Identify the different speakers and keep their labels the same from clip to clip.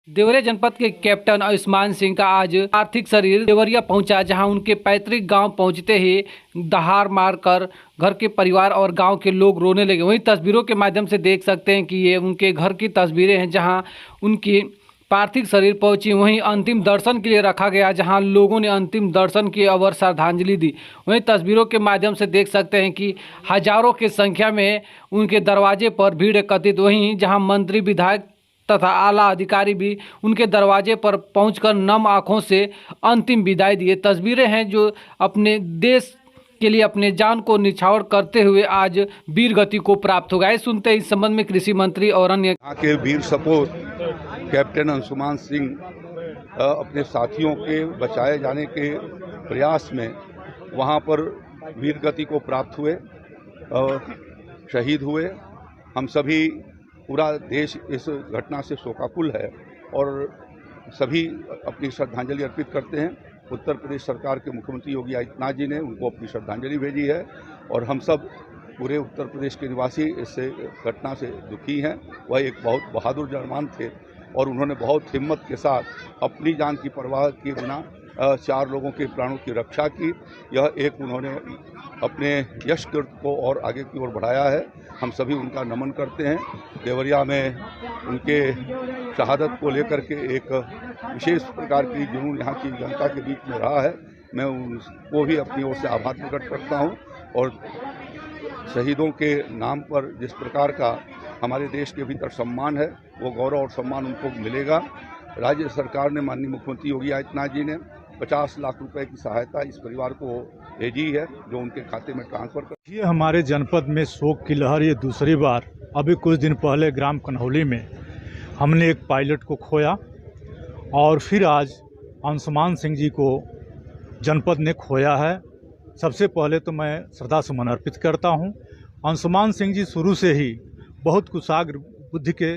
Speaker 1: देवरिया जनपद के कैप्टन आयुष्मान सिंह का आज पार्थिव शरीर देवरिया पहुंचा, जहां उनके पैतृक गांव पहुंचते ही दहाड़ मारकर घर के परिवार और गांव के लोग रोने लगे। वहीं तस्वीरों के माध्यम से देख सकते हैं कि ये उनके घर की तस्वीरें हैं, जहां उनकी पार्थिव शरीर पहुंची। वहीं अंतिम दर्शन के लिए रखा गया, जहां लोगों ने अंतिम दर्शन की और श्रद्धांजलि दी। वहीं तस्वीरों के माध्यम से देख सकते हैं कि हजारों की संख्या में उनके दरवाजे पर भीड़ एकत्रित। वहीं जहां मंत्री, विधायक तथा आला अधिकारी भी उनके दरवाजे पर पहुंचकर नम आंखों से अंतिम विदाई दिए। तस्वीरें हैं जो अपने देश के लिए अपने जान को निछावर करते हुए आज वीर गति को प्राप्त हो गए। सुनते इस संबंध में कृषि मंत्री और अन्य
Speaker 2: यहाँ के वीर सपूत कैप्टन आयुष्मान सिंह अपने साथियों के बचाए जाने के प्रयास में वहाँ पर वीर गति को प्राप्त हुए, शहीद हुए। हम सभी, पूरा देश इस घटना से शोकाकुल है और सभी अपनी श्रद्धांजलि अर्पित करते हैं। उत्तर प्रदेश सरकार के मुख्यमंत्री योगी आदित्यनाथ जी ने उनको अपनी श्रद्धांजलि भेजी है और हम सब पूरे उत्तर प्रदेश के निवासी इससे घटना से दुखी हैं। वह एक बहुत बहादुर जवान थे और उन्होंने बहुत हिम्मत के साथ अपनी जान की परवाह किए बिना 4 लोगों के प्राणों की रक्षा की। यह एक उन्होंने अपने यश कृत्य को और आगे की ओर बढ़ाया है। हम सभी उनका नमन करते हैं। देवरिया में उनके शहादत को लेकर के एक विशेष प्रकार की जुनून यहाँ की जनता के बीच में रहा है। मैं उनको भी अपनी ओर से आभार प्रकट करता हूँ और शहीदों के नाम पर जिस प्रकार का हमारे देश के भीतर सम्मान है, वो गौरव और सम्मान उनको मिलेगा। राज्य सरकार ने, माननीय मुख्यमंत्री योगी आदित्यनाथ जी ने 50 लाख रुपए की सहायता इस परिवार को भेजी है, जो उनके खाते में ट्रांसफर कर।
Speaker 3: ये हमारे जनपद में शोक की लहर ये दूसरी बार, अभी कुछ दिन पहले ग्राम कन्हौली में हमने एक पायलट को खोया और फिर आज आयुष्मान सिंह जी को जनपद ने खोया है। सबसे पहले तो मैं श्रद्धा सुमन अर्पित करता हूँ। आयुष्मान सिंह जी शुरू से ही बहुत कुशाग्र बुद्धि के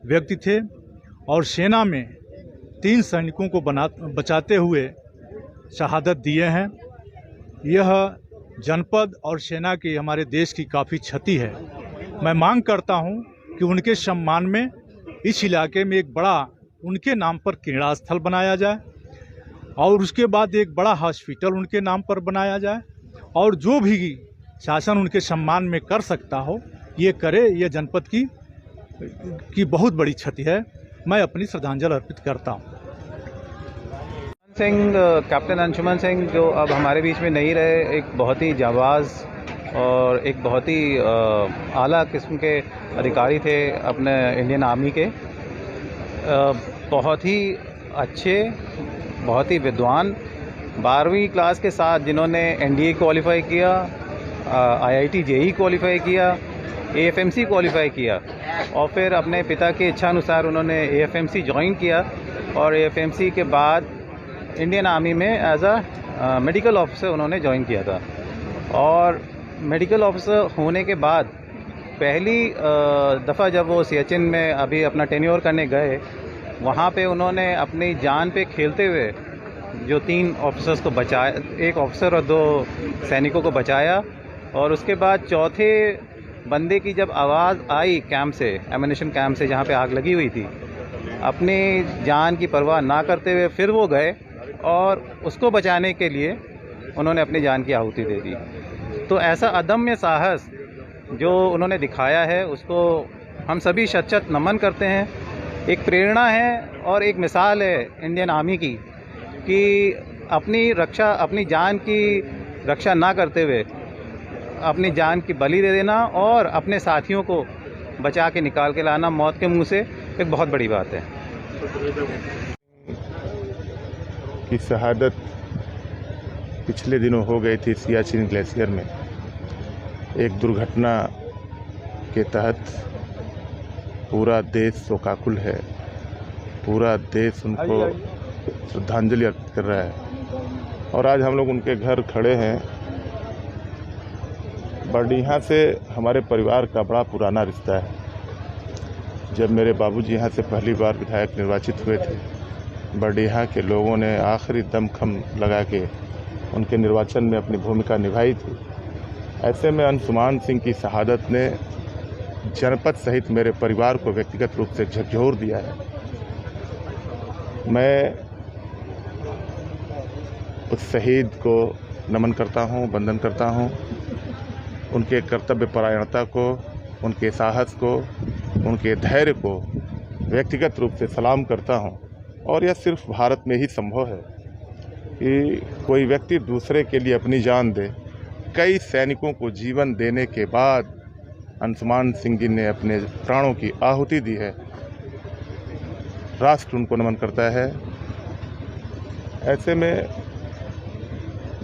Speaker 3: व्यक्ति थे और सेना में 3 सैनिकों को बचाते हुए शहादत दिए हैं। यह जनपद और सेना की, हमारे देश की काफ़ी क्षति है। मैं मांग करता हूं कि उनके सम्मान में इस इलाके में एक बड़ा उनके नाम पर क्रीड़ा स्थल बनाया जाए और उसके बाद एक बड़ा हॉस्पिटल उनके नाम पर बनाया जाए और जो भी शासन उनके सम्मान में कर सकता हो ये करे। ये जनपद की बहुत बड़ी क्षति है। मैं अपनी श्रद्धांजलि अर्पित करता हूँ।
Speaker 4: कैप्टन अंशुमन सिंह जो अब हमारे बीच में नहीं रहे, एक बहुत ही जाबाज और एक बहुत ही आला किस्म के अधिकारी थे अपने इंडियन आर्मी के। बहुत ही अच्छे, बहुत ही विद्वान, 12वीं क्लास के साथ जिन्होंने NDA क्वालिफाई किया, IIT JEE क्वालिफाई किया, AFMC क्वालिफाई किया और फिर अपने पिता की इच्छा अनुसार उन्होंने AFMC ज्वाइन किया और AFMC के बाद इंडियन आर्मी में एज अ मेडिकल ऑफिसर उन्होंने ज्वाइन किया था। और मेडिकल ऑफिसर होने के बाद पहली दफ़ा जब वो सियाचिन में अभी अपना टेन्योर करने गए, वहाँ पे उन्होंने अपनी जान पे खेलते हुए जो 3 ऑफिसर्स को बचाया, 1 ऑफिसर और 2 सैनिकों को बचाया। और उसके बाद चौथे बंदे की जब आवाज़ आई कैंप से, एमिनेशन कैंप से जहाँ पे आग लगी हुई थी, अपनी जान की परवाह ना करते हुए फिर वो गए और उसको बचाने के लिए उन्होंने अपनी जान की आहुति दे दी। तो ऐसा अदम्य साहस जो उन्होंने दिखाया है उसको हम सभी शत नमन करते हैं। एक प्रेरणा है और एक मिसाल है इंडियन आर्मी की कि अपनी रक्षा, अपनी जान की रक्षा ना करते हुए अपनी जान की बलि दे देना और अपने साथियों को बचा के निकाल के लाना मौत के मुंह से, एक बहुत बड़ी बात है।
Speaker 5: की शहादत पिछले दिनों हो गई थी सियाचिन ग्लेशियर में। एक दुर्घटना के तहत पूरा देश शोकाकुल है। पूरा देश उनको श्रद्धांजलि अर्पित कर रहा है और आज हम लोग उनके घर खड़े हैं। बरडीहा से हमारे परिवार का बड़ा पुराना रिश्ता है। जब मेरे बाबूजी यहाँ से पहली बार विधायक निर्वाचित हुए थे, बरडीहा के लोगों ने आखिरी दमखम लगा के उनके निर्वाचन में अपनी भूमिका निभाई थी। ऐसे में आयुष्मान सिंह की शहादत ने जनपद सहित मेरे परिवार को व्यक्तिगत रूप से झकझोर दिया है मैं उस शहीद को नमन करता हूं, वंदन करता हूं। उनके कर्तव्य परायणता को, उनके साहस को, उनके धैर्य को व्यक्तिगत रूप से सलाम करता हूं। और यह सिर्फ भारत में ही संभव है कि कोई व्यक्ति दूसरे के लिए अपनी जान दे। कई सैनिकों को जीवन देने के बाद अंशुमान सिंह जी ने अपने प्राणों की आहुति दी है। राष्ट्र उनको नमन करता है। ऐसे में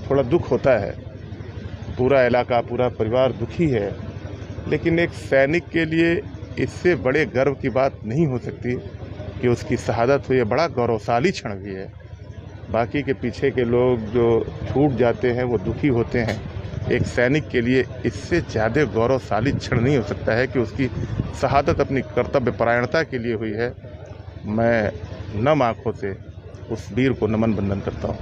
Speaker 5: थोड़ा दुख होता है, पूरा इलाका, पूरा परिवार दुखी है, लेकिन एक सैनिक के लिए इससे बड़े गर्व की बात नहीं हो सकती कि उसकी शहादत हुई है। बड़ा गौरवशाली क्षण भी है। बाकी के पीछे के लोग जो छूट जाते हैं वो दुखी होते हैं। एक सैनिक के लिए इससे ज़्यादा गौरवशाली क्षण नहीं हो सकता है कि उसकी शहादत अपनी कर्तव्य परायणता के लिए हुई है। मैं नम आँखों से उस वीर को नमन वंदन करता हूँ।